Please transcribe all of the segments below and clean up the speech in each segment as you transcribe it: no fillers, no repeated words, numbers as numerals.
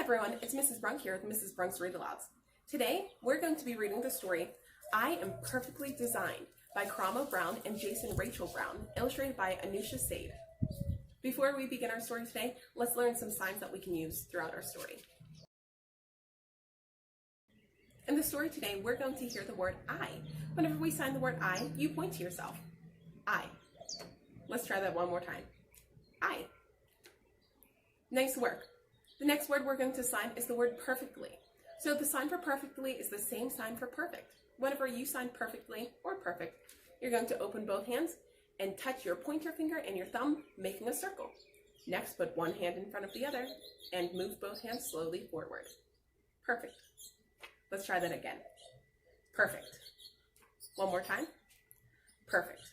everyone, it's Mrs. Brunk here with Mrs. Brunk's Read Alouds. Today, we're going to be reading the story, I Am Perfectly Designed by Karamo Brown and Jason Rachel Brown, illustrated by Anoosha Seyd. Before we begin our story today, let's learn some signs that we can use throughout our story. In the story today, we're going to hear the word I. Whenever we sign the word I, you point to yourself. I. Let's try that one more time. I. Nice work. The next word we're going to sign is the word perfectly. So the sign for perfectly is the same sign for perfect. Whenever you sign perfectly or perfect, you're going to open both hands and touch your pointer finger and your thumb, making a circle. Next, put one hand in front of the other and move both hands slowly forward. Perfect. Let's try that again. Perfect. One more time. Perfect.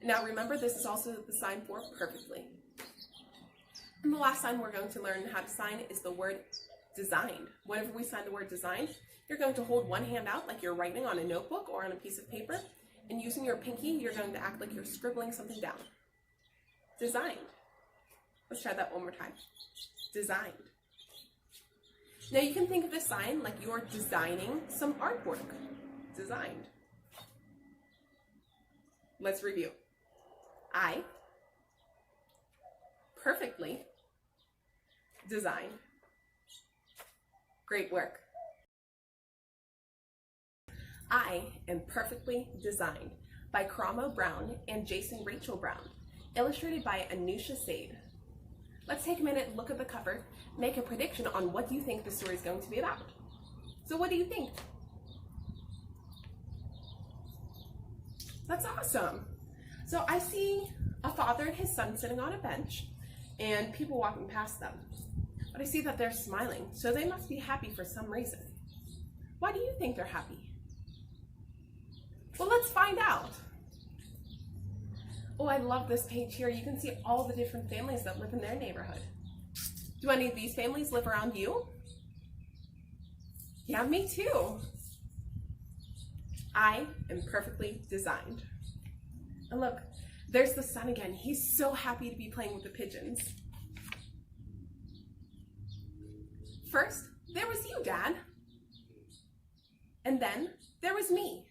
Now remember, this is also the sign for perfectly. And the last sign we're going to learn how to sign is the word designed. Whenever we sign the word designed, you're going to hold one hand out like you're writing on a notebook or on a piece of paper, and using your pinky, you're going to act like you're scribbling something down. Designed. Let's try that one more time. Designed. Now you can think of this sign like you're designing some artwork. Designed. Let's review. I perfectly designed. Great work. I Am Perfectly Designed by Karamo Brown and Jason Rachel Brown, illustrated by Anoosha Seyd. Let's take a minute and look at the cover, make a prediction on what you think the story is going to be about. So what do you think? That's awesome. So I see a father and his son sitting on a bench and people walking past them. But I see that they're smiling, so they must be happy for some reason. Why do you think they're happy? Well, let's find out. Oh, I love this page here. You can see all the different families that live in their neighborhood. Do any of these families live around you? Yeah, me too. I am perfectly designed. And look, there's the son again. He's so happy to be playing with the pigeons. First, there was you, Dad. And then there was me.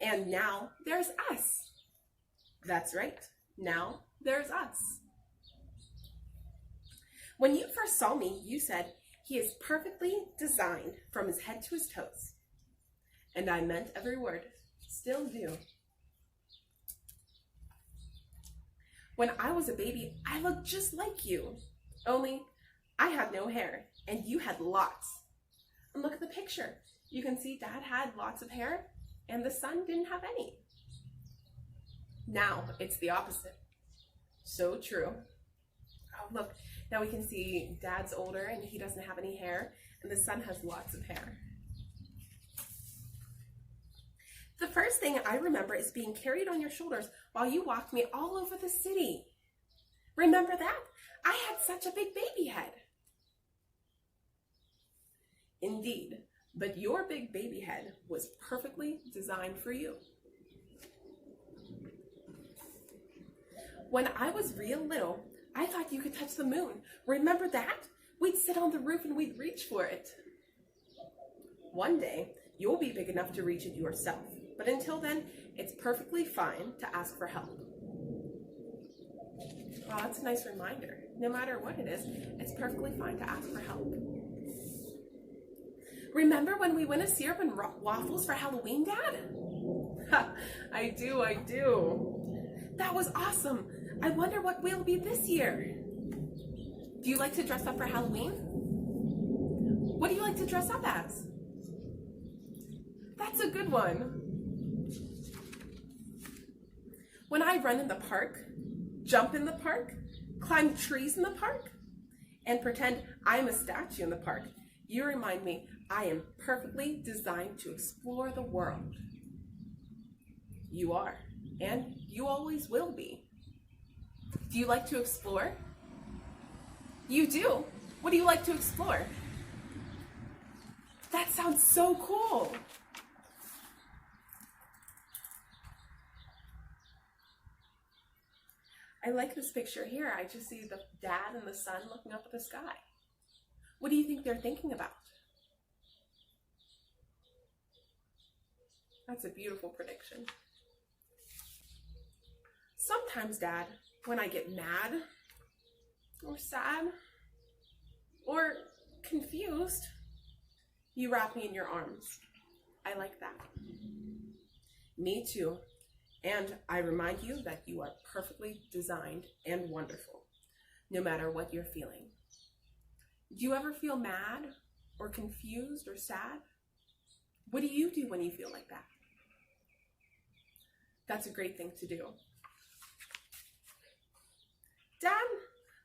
And now there's us. That's right. Now there's us. When you first saw me, you said, he is perfectly designed from his head to his toes. And I meant every word. Still do. When I was a baby, I looked just like you. Only I had no hair and you had lots. And look at the picture. You can see Dad had lots of hair and the son didn't have any. Now it's the opposite. So true. Oh, look, now we can see Dad's older and he doesn't have any hair and the son has lots of hair. The first thing I remember is being carried on your shoulders while you walked me all over the city. Remember that? I had such a big baby head. Indeed, but your big baby head was perfectly designed for you. When I was real little, I thought you could touch the moon. Remember that? We'd sit on the roof and we'd reach for it. One day, you'll be big enough to reach it yourself. But until then, it's perfectly fine to ask for help. Wow, that's a nice reminder. No matter what it is, it's perfectly fine to ask for help. Remember when we went to syrup and waffles for Halloween, Dad? I do. That was awesome. I wonder what we'll be this year. Do you like to dress up for Halloween? What do you like to dress up as? That's a good one. When I run in the park, jump in the park, climb trees in the park, and pretend I'm a statue in the park, you remind me I am perfectly designed to explore the world. You are, and you always will be. Do you like to explore? You do? What do you like to explore? That sounds so cool. I like this picture here. I just see the dad and the son looking up at the sky. What do you think they're thinking about? That's a beautiful prediction. Sometimes, Dad, when I get mad or sad or confused, you wrap me in your arms. I like that. Me too. And I remind you that you are perfectly designed and wonderful, no matter what you're feeling. Do you ever feel mad or confused or sad? What do you do when you feel like that? That's a great thing to do. Dad,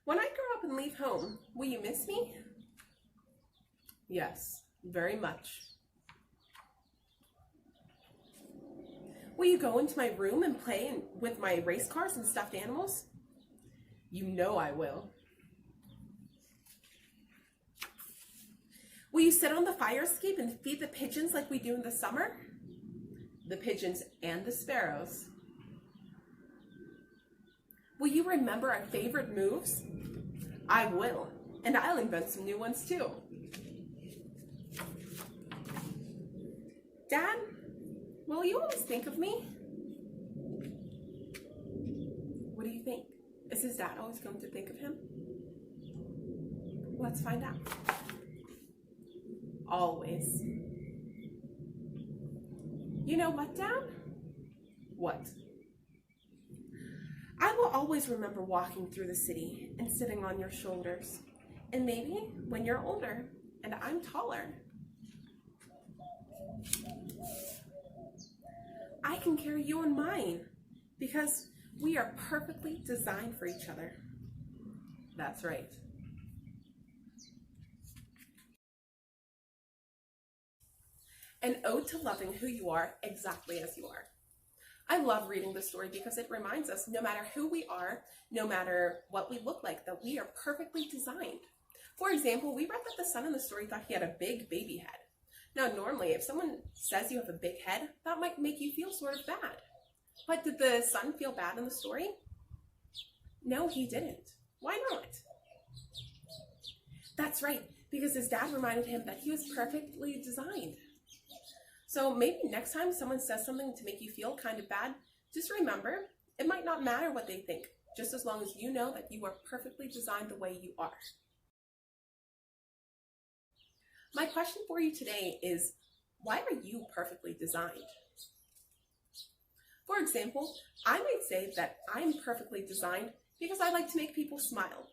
when I grow up and leave home, will you miss me? Yes, very much. Will you go into my room and play with my race cars and stuffed animals? You know I will. Will you sit on the fire escape and feed the pigeons like we do in the summer? The pigeons and the sparrows. Will you remember our favorite moves? I will, and I'll invent some new ones too. Dad, will you always think of me? What do you think? Is his dad always going to think of him? Let's find out. Always. You know what, Dad? What? I will always remember walking through the city and sitting on your shoulders. And maybe when you're older and I'm taller, I can carry you on mine because we are perfectly designed for each other. That's right. An ode to loving who you are exactly as you are. I love reading this story because it reminds us no matter who we are, no matter what we look like, that we are perfectly designed. For example, we read that the son in the story thought he had a big baby head. Now, normally, if someone says you have a big head, that might make you feel sort of bad. But did the son feel bad in the story? No, he didn't. Why not? That's right, because his dad reminded him that he was perfectly designed. So maybe next time someone says something to make you feel kind of bad, just remember, it might not matter what they think, just as long as you know that you are perfectly designed the way you are. My question for you today is, why are you perfectly designed? For example, I might say that I'm perfectly designed because I like to make people smile.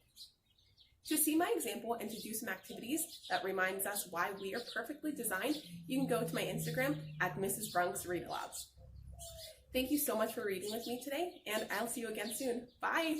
To see my example and to do some activities that reminds us why we are perfectly designed, you can go to my Instagram at Mrs. Brunk's Read Alouds. Thank you so much for reading with me today, and I'll see you again soon. Bye!